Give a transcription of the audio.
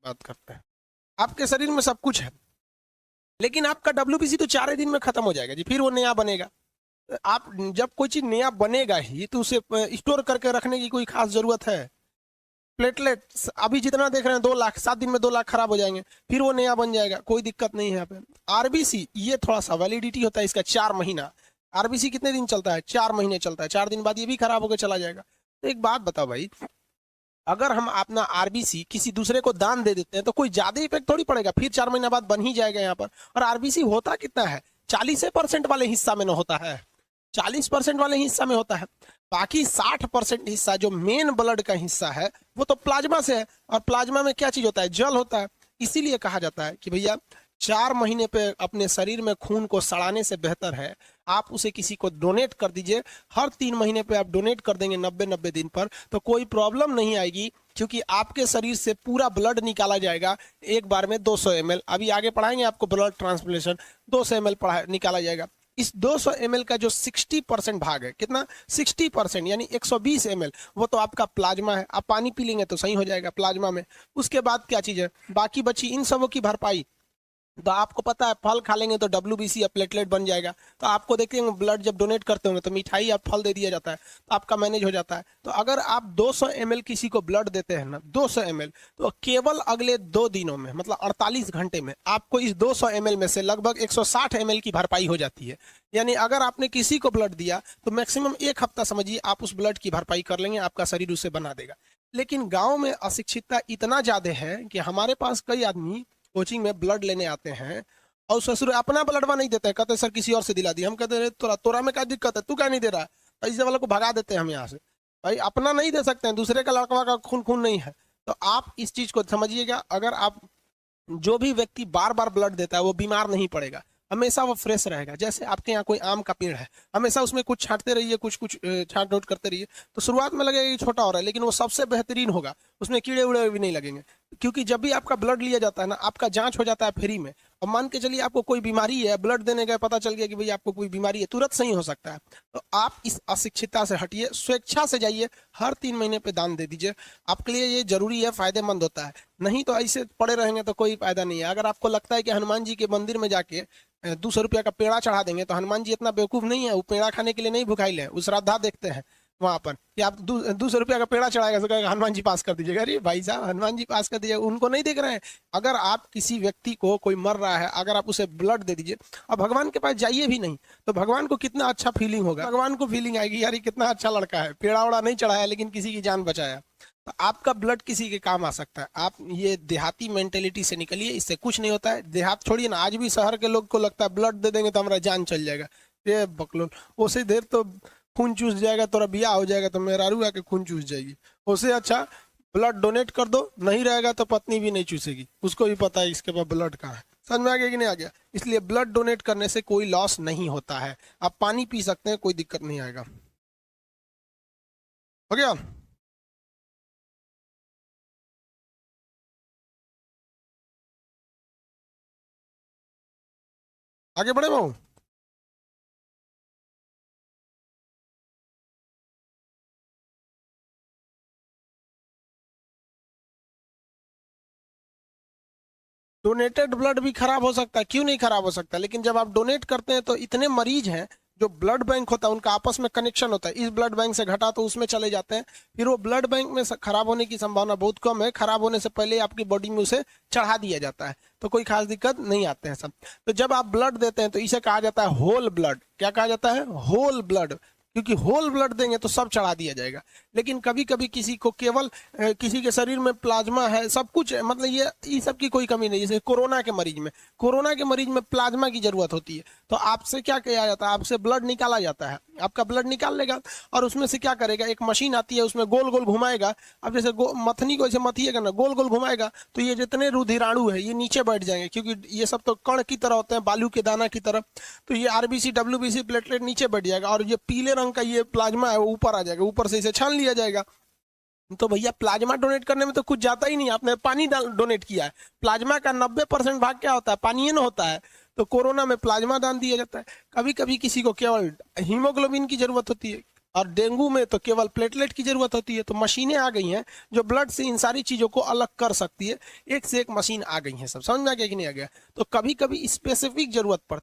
बात करते हैं। आपके शरीर में सब कुछ है, लेकिन आपका डब्ल्यूबीसी तो 4 ही दिन में खत्म हो जाएगा जी, फिर वो नया बनेगा। आप जब कोई चीज नया बनेगा ही तो उसे स्टोर करके रखने की कोई खास जरूरत है? प्लेटलेट अभी जितना देख रहे हैं 2 लाख, 7 दिन में 2 लाख खराब हो जाएंगे, फिर वो नया बन जाएगा, कोई दिक्कत नहीं है यहाँ पे। आरबीसी ये थोड़ा सा वैलिडिटी होता है इसका 4 महीना। आरबीसी कितने दिन चलता है? 4 महीने चलता है, 4 दिन बाद ये भी खराब होकर चला जाएगा। तो एक बात बताओ भाई, अगर हम अपना आरबीसी किसी दूसरे को दान दे देते हैं तो कोई ज्यादा इफेक्ट थोड़ी पड़ेगा, फिर 4 महीना बाद बन ही जाएगा यहाँ पर। और आरबीसी होता कितना है? 40% वाले हिस्सा में न होता है, 40% वाले हिस्सा में होता है। बाकी 60% हिस्सा जो मेन ब्लड का हिस्सा है वो तो प्लाज्मा से है, और प्लाज्मा में क्या चीज होता है? जल होता है। इसीलिए कहा जाता है कि भैया 4 महीने पे अपने शरीर में खून को सड़ाने से बेहतर है आप उसे किसी को डोनेट कर दीजिए। हर 3 महीने पे आप डोनेट कर देंगे 90-90 दिन पर, तो कोई प्रॉब्लम नहीं आएगी, क्योंकि आपके शरीर से पूरा ब्लड निकाला जाएगा एक बार में 200 ml। अभी आगे पढ़ाएंगे आपको ब्लड ट्रांसप्लेशन, 200 ml निकाला जाएगा। इस 200 ml का जो 60% भाग है, कितना? 60% यानी 120 ml, वो तो आपका प्लाज्मा है। आप पानी पी लेंगे तो सही हो जाएगा प्लाज्मा में। उसके बाद क्या चीज है? बाकी बची इन सबों की भरपाई। तो आपको पता है फल खा लेंगे तो डब्ल्यूबीसी या प्लेटलेट बन जाएगा। तो आपको देखते हैं ब्लड जब डोनेट करते होंगे तो मिठाई या फल दे दिया जाता है, तो आपका मैनेज हो जाता है। तो अगर आप 200 ml किसी को ब्लड देते हैं ना, 200 ml, तो केवल अगले 2 दिनों में, मतलब 48 घंटे में आपको इस 200 ml में से लगभग 160 ml की भरपाई हो जाती है। यानी अगर आपने किसी को ब्लड दिया तो मैक्सिमम 1 हफ्ता समझिए आप उस ब्लड की भरपाई कर लेंगे, आपका शरीर उसे बना देगा। लेकिन गाँव में अशिक्षितता इतना ज्यादा है कि हमारे पास कई आदमी कोचिंग में ब्लड लेने आते हैं और ससुर अपना ब्लडवा नहीं देते हैं, कहते सर किसी और से दिला दिया। हम कहते हैं तोरा तोरा में क्या दिक्कत है, तू क्या नहीं दे रहा है? ऐसे वाले को भगा देते हैं हम यहाँ से। भाई अपना नहीं दे सकते हैं, दूसरे का लड़का का खून खून नहीं है। तो आप इस चीज को समझिएगा, अगर आप जो भी व्यक्ति बार बार ब्लड देता है वो बीमार नहीं पड़ेगा, हमेशा वो फ्रेश रहेगा। जैसे आपके यहाँ कोई आम का पेड़ है, हमेशा उसमें कुछ छांटते रहिए, कुछ कुछ छांट नोट करते रहिए, तो शुरुआत में लगेगा कि छोटा हो रहा है, लेकिन वो सबसे बेहतरीन होगा, उसमें कीड़े उड़े भी नहीं लगेंगे। क्योंकि जब भी आपका ब्लड लिया जाता है ना, आपका जांच हो जाता है फ्री में। और मान के चलिए आपको कोई बीमारी है, ब्लड देने का पता चल गया कि भाई आपको कोई बीमारी है, तुरंत सही हो सकता है। तो आप इस अशिक्षितता से हटिए, स्वेच्छा से जाइए, हर 3 महीने पे दान दे दीजिए। आपके लिए ये जरूरी है, फायदेमंद होता है। नहीं तो ऐसे पड़े रहेंगे तो कोई फायदा नहीं है। अगर आपको लगता है कि हनुमान जी के मंदिर में जाके 200 रुपया का पेड़ा चढ़ा देंगे, तो हनुमान जी इतना बेवकूफ नहीं है, वो पेड़ा खाने के लिए नहीं भुखाइल है, वो श्रद्धा देखते हैं वहां पर कि आप 200 रुपया का पेड़ा चढ़ाएगा तो कहेगा हनुमान जी पास कर दीजिएगा। अरे भाई साहब, हनुमान जी पास कर दीजिएगा, उनको नहीं देख रहे हैं। अगर आप किसी व्यक्ति को, कोई मर रहा है, अगर आप उसे ब्लड दे दीजिए और भगवान के पास जाइए भी नहीं, तो भगवान को कितना अच्छा फीलिंग होगा। भगवान को फीलिंग आएगी यार ये कितना अच्छा लड़का है, पेड़ा उड़ा नहीं चढ़ाया लेकिन किसी की जान बचाया। तो आपका ब्लड किसी के काम आ सकता है। आप ये देहाती मेंटेलिटी से निकलिए, इससे कुछ नहीं होता है। देहात छोड़िए ना, आज भी शहर के लोग को लगता है ब्लड दे देंगे तो हमारा जान चल जाएगा। ये बकलोल, उसे देर तो खून चूस जाएगा, तोरा बियाह हो जाएगा तो मेहरारू आके खून चूस जाएगी। उससे अच्छा ब्लड डोनेट कर दो, नहीं रहेगा तो पत्नी भी नहीं चूसेगी, उसको भी पता है इसके पास ब्लड कहाँ है। समझ में आ गया कि नहीं आ गया? इसलिए ब्लड डोनेट करने से कोई लॉस नहीं होता है। आप पानी पी सकते हैं, कोई दिक्कत नहीं आएगा। हो गया? आगे बढ़े भाऊ? डोनेटेड ब्लड भी खराब हो सकता है, क्यों नहीं खराब हो सकता? लेकिन जब आप डोनेट करते हैं तो इतने मरीज हैं, जो ब्लड बैंक होता है उनका आपस में कनेक्शन होता है, इस ब्लड बैंक से घटा तो उसमें चले जाते हैं, फिर वो ब्लड बैंक में खराब होने की संभावना बहुत कम है। खराब होने से पहले आपकी बॉडी में उसे चढ़ा दिया जाता है, तो कोई खास दिक्कत नहीं आते हैं सब। तो जब आप ब्लड देते हैं तो इसे कहा जाता है होल ब्लड। क्या कहा जाता है? Whole blood. क्योंकि होल ब्लड देंगे तो सब चढ़ा दिया जाएगा। लेकिन कभी कभी किसी को केवल किसी के शरीर में प्लाज्मा है, सब कुछ है, मतलब ये सब की कोई कमी नहीं। जैसे कोरोना के मरीज में प्लाज्मा की जरूरत होती है, तो आपसे क्या किया जाता है? आपसे ब्लड निकाला जाता है, आपका ब्लड निकाल लेगा और उसमें से क्या करेगा, एक मशीन आती है, उसमें गोल गोल घुमाएगा। अब जैसे मथनी को ऐसे मथिएगा ना, गोल गोल घुमाएगा, तो ये जितने रुधिराणु है ये नीचे बैठ जाएंगे, क्योंकि ये सब तो कण की तरह होते हैं, बालू के दाना की तरह। तो ये आरबीसी डब्ल्यूबीसी प्लेटलेट नीचे बैठ जाएगा, और ये पीले रंग का ये प्लाज्मा है वो ऊपर आ जाएगा, ऊपर से इसे छान लिया जाएगा। तो भैया प्लाज्मा डोनेट करने में तो कुछ जाता ही नहीं, आपने पानी डोनेट किया है। प्लाज्मा का 90% भाग क्या होता है? पानी ना होता है। तो कोरोना में प्लाज्मा दान दिया जाता है। कभी कभी किसी को केवल हीमोग्लोबिन की जरूरत होती है, और डेंगू में तो केवल प्लेटलेट की जरूरत होती है। तो मशीनें आ गई हैं जो ब्लड से इन सारी चीजों को अलग कर सकती है। एक से एक मशीन आ गई है, सब समझ में आ गया कि नहीं आ गया। तो कभी कभी स्पेसिफिक जरूरत पड़ती है।